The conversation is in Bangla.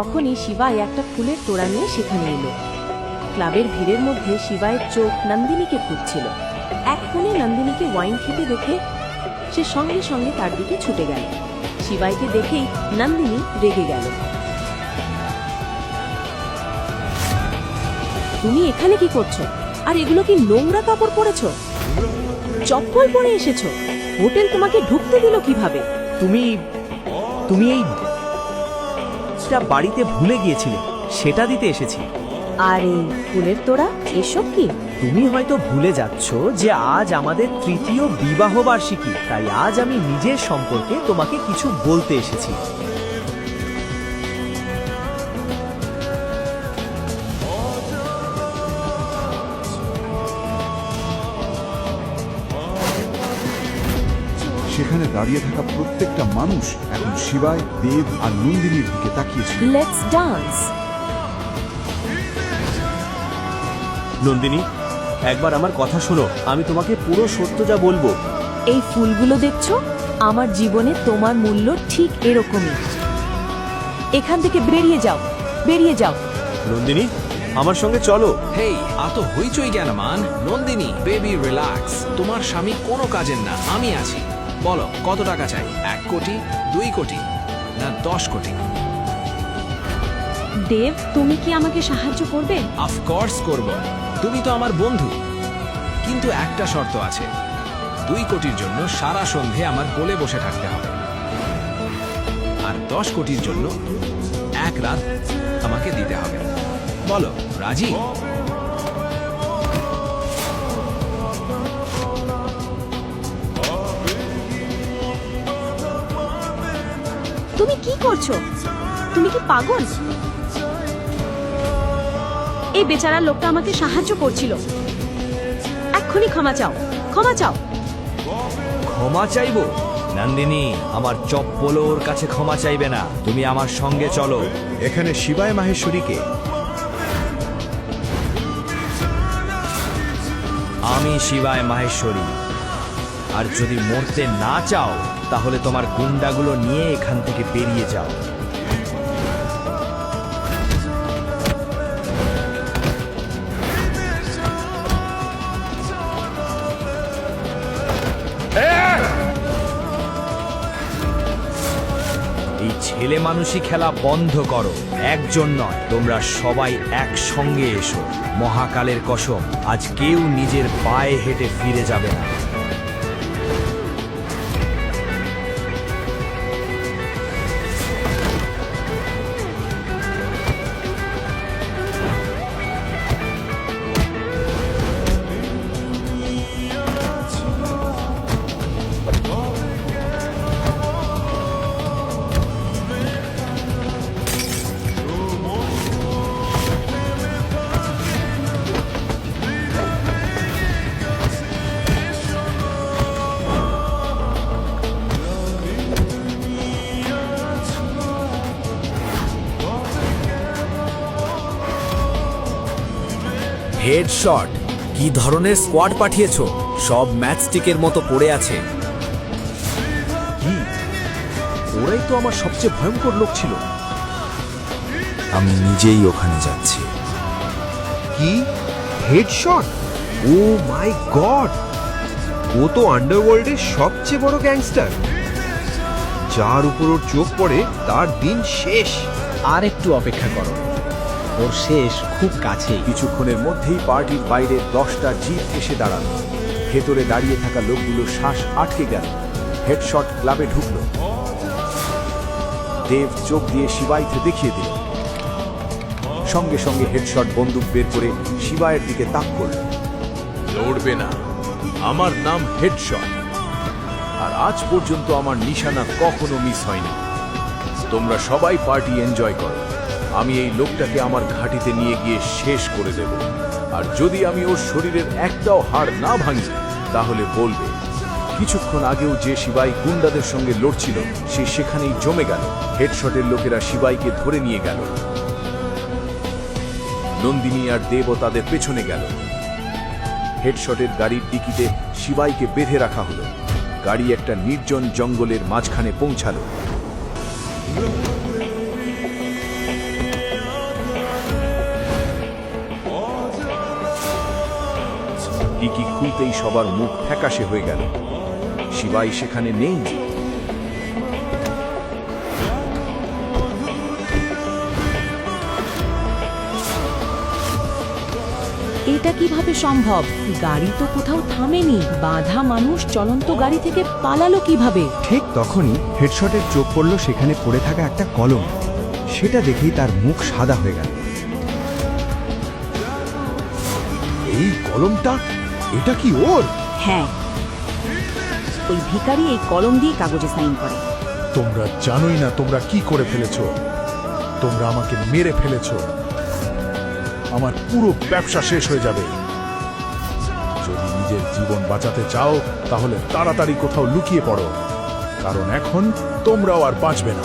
তখনই শিবাই একটা ফুলের তোড়া নিয়ে সেখানে এলো। ক্লাবের ভিড়ের মধ্যে শিবাইয়ের চোখ নন্দিনীকে খুঁজছিল। এক কোণে নন্দিনীকে ওয়াইন খেতে দেখে সে সঙ্গে সঙ্গে তার দিকে ছুটে গেল। শিবাইকে দেখেই নন্দিনী রেগে গেল। তুমি এখানে কি করছো? আর এগুলো কি নোংরা কাপড় পরেছো? চপ্পল পরে এসেছো? হোটেল তোমাকে ঢুকতে দিল কিভাবে? তুমি তুমি এই বাড়িতে ভুলে গিয়েছিলে, সেটা দিতে এসেছি। আর এই ফুলের তোড়া এসব কি? তুমি হয়তো ভুলে যাচ্ছ যে আজ আমাদের তৃতীয় বিবাহ বার্ষিকী, তাই আজ আমি নিজের সম্পর্কে তোমাকে কিছু বলতে এসেছি। সেখানে দাঁড়িয়ে থাকা প্রত্যেকটা মানুষ এখন শিবাই, দেব আর নন্দিনীর দিকে তাকিয়েছিল। Let's dance. নন্দিনী, একবার আমার কথা শোনো, আমি তোমাকে পুরো সত্যটা বলবো। এই ফুলগুলো দেখছো? আমার জীবনে তোমার মূল্য ঠিক এরকমই। এখান থেকে বেরিয়ে যাও, বেরিয়ে যাও। নন্দিনী, আমার সঙ্গে চলো। হেই, এত হইচই কেন মান? Nandini, baby relax. তোমার স্বামী কোনো কাজের না, আমি আছি। বলো কত টাকা চাই? 1 কোটি, 2 কোটি, না 10 কোটি? দেব, তুমি কি আমাকে সাহায্য করবে? অফকোর্স করব, তুমি তো আমার বন্ধু। কিন্তু একটা শর্ত আছে, 2 কোটির জন্য সারা সন্ধে আমার কোলে বসে থাকতে হবে, আর 10 কোটির জন্য 1 রাত আমাকে দিতে হবে। বলো, রাজি? তুমি কি করছো? তুমি কি পাগল? এই বেচারা লোকটা আমাকে সাহায্য করছিল। এক্ষুনি ক্ষমা চাও, ক্ষমা চাও। ক্ষমা চাইবো? নন্দিনী, আমার চপ্পলও ওর কাছে ক্ষমা চাইবে না। তুমি আমার সঙ্গে চলো। এখানে শিবায় মাহেশ্বরীকে। আমি শিবায় মাহেশ্বরী। আর যদি মরতে না চাও তাহলে তোমার গুন্ডাগুলো নিয়ে এখান থেকে বেরিয়ে যাও। এই ছেলে মানুষই খেলা বন্ধ করো। একজন নয়, তোমরা সবাই একসঙ্গে এসো। মহাকালের কসম, আজ কেউ নিজের পায়ে হেঁটে ফিরে যাবে না। হেডশট! কি ধরনের স্কোয়াড পাঠিয়েছো? সব ম্যাচস্টিকের মতো পড়ে আছে। কি? ওরাই তো আমার সবচেয়ে ভয়ঙ্কর লোক ছিল। আমি নিজেই ওখানে যাচ্ছি। কি হেডশট? ও মাই গড, ও তো আন্ডারওয়ার্ল্ডের সবচেয়ে বড় গ্যাংস্টার। যার উপর ওর চোখ পড়ে তার দিন শেষ। আর একটু অপেক্ষা করো, ওর শেষ খুব কাছে। কিছুক্ষণের মধ্যেই পার্টির বাইরে 10টা জিপ এসে দাঁড়ালো। ভেতরে দাঁড়িয়ে থাকা লোকগুলো শ্বাস আটকে গেল। হেডশট ক্লাবে ঢুকলো। দেব চোখ দিয়ে শিবাইকে দেখিয়ে দিল। সঙ্গে সঙ্গে হেডশট বন্দুক বের করে শিবাইয়ের দিকে তাক করল। লড়বে না, আমার নাম হেডশট, আর আজ পর্যন্ত আমার নিশানা কখনো মিস হয়নি। তোমরা সবাই পার্টি এনজয় করো। আমি এই লোকটাকে আমার ঘাঁটিতে নিয়ে গিয়ে শেষ করে দেব, আর যদি আমি ওর শরীরের একটাও হাড় না ভাঙি তাহলে বলবে। কিছুক্ষণ আগেও যে শিবাই গুন্ডাদের সঙ্গে লড়ছিল সে সেখানেই জমে গেল। হেডশটের লোকেরা শিবাইকে ধরে নিয়ে গেল। নন্দিনী আর দেবও তাদের পেছনে গেল। হেডশটের গাড়ির ডিকিতে শিবাইকে বেঁধে রাখা হলো। গাড়ি একটা নির্জন জঙ্গলের মাঝখানে পৌঁছালো। ডিকি খুলতেই সবার মুখ ফ্যাকাশে হয়ে গেল। শিবাই সেখানে নেই। এটা কিভাবে সম্ভব? গাড়ি তো কোথাও থামেনি। বাঁধা মানুষ চলন্ত গাড়ি থেকে পালালো কিভাবে? ঠিক তখনই হেডশটের চোখ পড়ল সেখানে পড়ে থাকা একটা কলম। সেটা দেখেই তার মুখ সাদা হয়ে গেল। এই কলমটা, এটা কি ওর? হ্যাঁ, ওই ভিখারি এই কলম দিয়ে কাগজে সাইন করে। তোমরা জানোই না তোমরা কি করে ফেলেছো। তোমরা আমাকে মেরে ফেলেছো। আমার পুরো ব্যবসা শেষ হয়ে যাবে। যদি নিজের জীবন বাঁচাতে চাও তাহলে তাড়াতাড়ি কোথাও লুকিয়ে পড়ো, কারণ এখন তোমরাও আর বাঁচবে না।